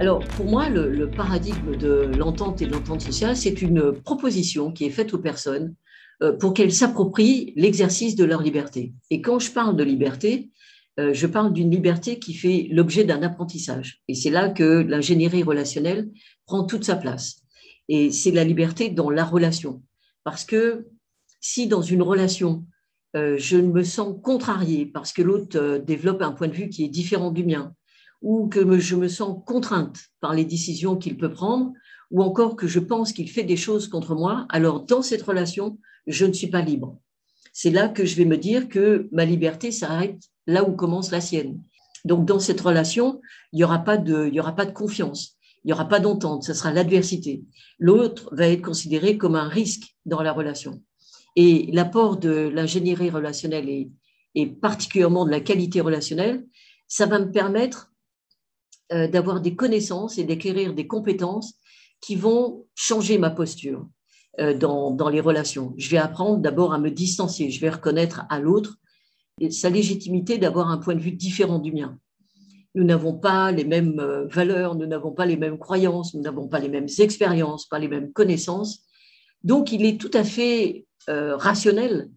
Alors, pour moi, le paradigme de l'entente et de l'entente sociale, c'est une proposition qui est faite aux personnes pour qu'elles s'approprient l'exercice de leur liberté. Et quand je parle de liberté, je parle d'une liberté qui fait l'objet d'un apprentissage. Et c'est là que l'ingénierie relationnelle prend toute sa place. Et c'est la liberté dans la relation. Parce que si dans une relation, je me sens contrariée parce que l'autre développe un point de vue qui est différent du mien, ou que je me sens contrainte par les décisions qu'il peut prendre, ou encore que je pense qu'il fait des choses contre moi, alors dans cette relation, je ne suis pas libre. C'est là que je vais me dire que ma liberté s'arrête là où commence la sienne. Donc dans cette relation, il n'y aura pas de confiance, il n'y aura pas d'entente, ce sera l'adversité. L'autre va être considéré comme un risque dans la relation. Et l'apport de l'ingénierie relationnelle et particulièrement de la qualité relationnelle, ça va me permettre d'avoir des connaissances et d'acquérir des compétences qui vont changer ma posture dans les relations. Je vais apprendre d'abord à me distancier, je vais reconnaître à l'autre sa légitimité d'avoir un point de vue différent du mien. Nous n'avons pas les mêmes valeurs, nous n'avons pas les mêmes croyances, nous n'avons pas les mêmes expériences, pas les mêmes connaissances. Donc, il est tout à fait rationnel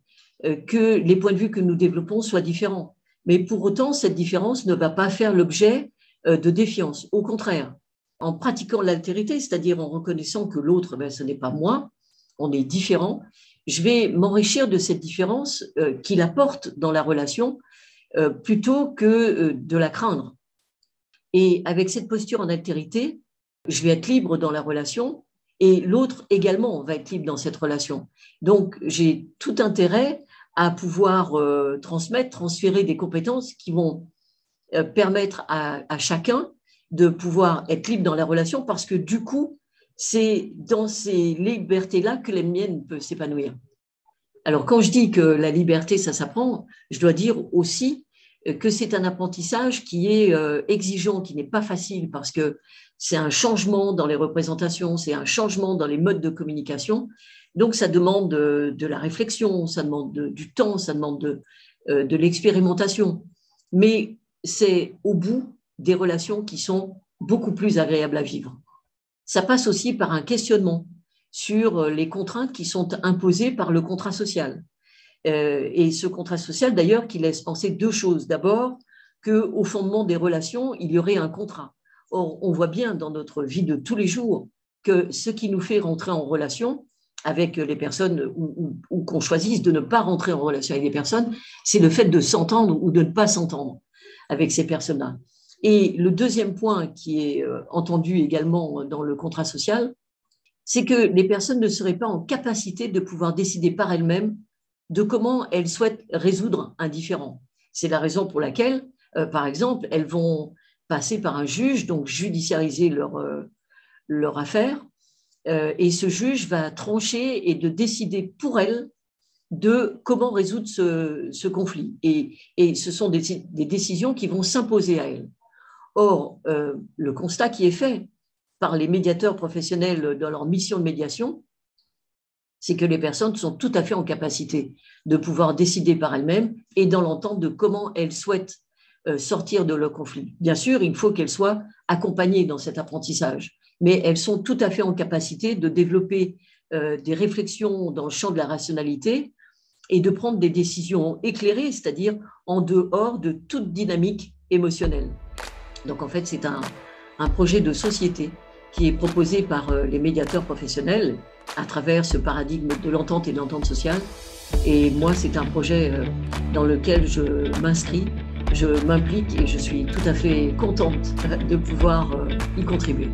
que les points de vue que nous développons soient différents. Mais pour autant, cette différence ne va pas faire l'objet de défiance. Au contraire, en pratiquant l'altérité, c'est-à-dire en reconnaissant que l'autre, ce n'est pas moi, on est différent, je vais m'enrichir de cette différence qu'il apporte dans la relation plutôt que de la craindre. Et avec cette posture en altérité, je vais être libre dans la relation et l'autre également va être libre dans cette relation. Donc, j'ai tout intérêt à pouvoir transférer des compétences qui vont permettre à chacun de pouvoir être libre dans la relation parce que du coup, c'est dans ces libertés-là que les miennes peuvent s'épanouir. Alors, quand je dis que la liberté, ça s'apprend, je dois dire aussi que c'est un apprentissage qui est exigeant, qui n'est pas facile parce que c'est un changement dans les représentations, c'est un changement dans les modes de communication. Donc, ça demande de la réflexion, ça demande du temps, ça demande de l'expérimentation. Mais c'est au bout des relations qui sont beaucoup plus agréables à vivre. Ça passe aussi par un questionnement sur les contraintes qui sont imposées par le contrat social. Et ce contrat social, d'ailleurs, qui laisse penser deux choses. D'abord, qu'au fondement des relations, il y aurait un contrat. Or, on voit bien dans notre vie de tous les jours que ce qui nous fait rentrer en relation avec les personnes ou qu'on choisisse de ne pas rentrer en relation avec les personnes, c'est le fait de s'entendre ou de ne pas s'entendre avec ces personnes-là. Et le deuxième point qui est entendu également dans le contrat social, c'est que les personnes ne seraient pas en capacité de pouvoir décider par elles-mêmes de comment elles souhaitent résoudre un différend. C'est la raison pour laquelle, par exemple, elles vont passer par un juge, donc judiciariser leur affaire, et ce juge va trancher et de décider pour elles de comment résoudre ce conflit. Et ce sont des décisions qui vont s'imposer à elles. Or, le constat qui est fait par les médiateurs professionnels dans leur mission de médiation, c'est que les personnes sont tout à fait en capacité de pouvoir décider par elles-mêmes et dans l'entente de comment elles souhaitent sortir de leur conflit. Bien sûr, il faut qu'elles soient accompagnées dans cet apprentissage, mais elles sont tout à fait en capacité de développer des réflexions dans le champ de la rationalité et de prendre des décisions éclairées, c'est-à-dire en dehors de toute dynamique émotionnelle. Donc en fait, c'est un projet de société qui est proposé par les médiateurs professionnels à travers ce paradigme de l'entente et de l'entente sociale. Et moi, c'est un projet dans lequel je m'inscris, je m'implique et je suis tout à fait contente de pouvoir y contribuer.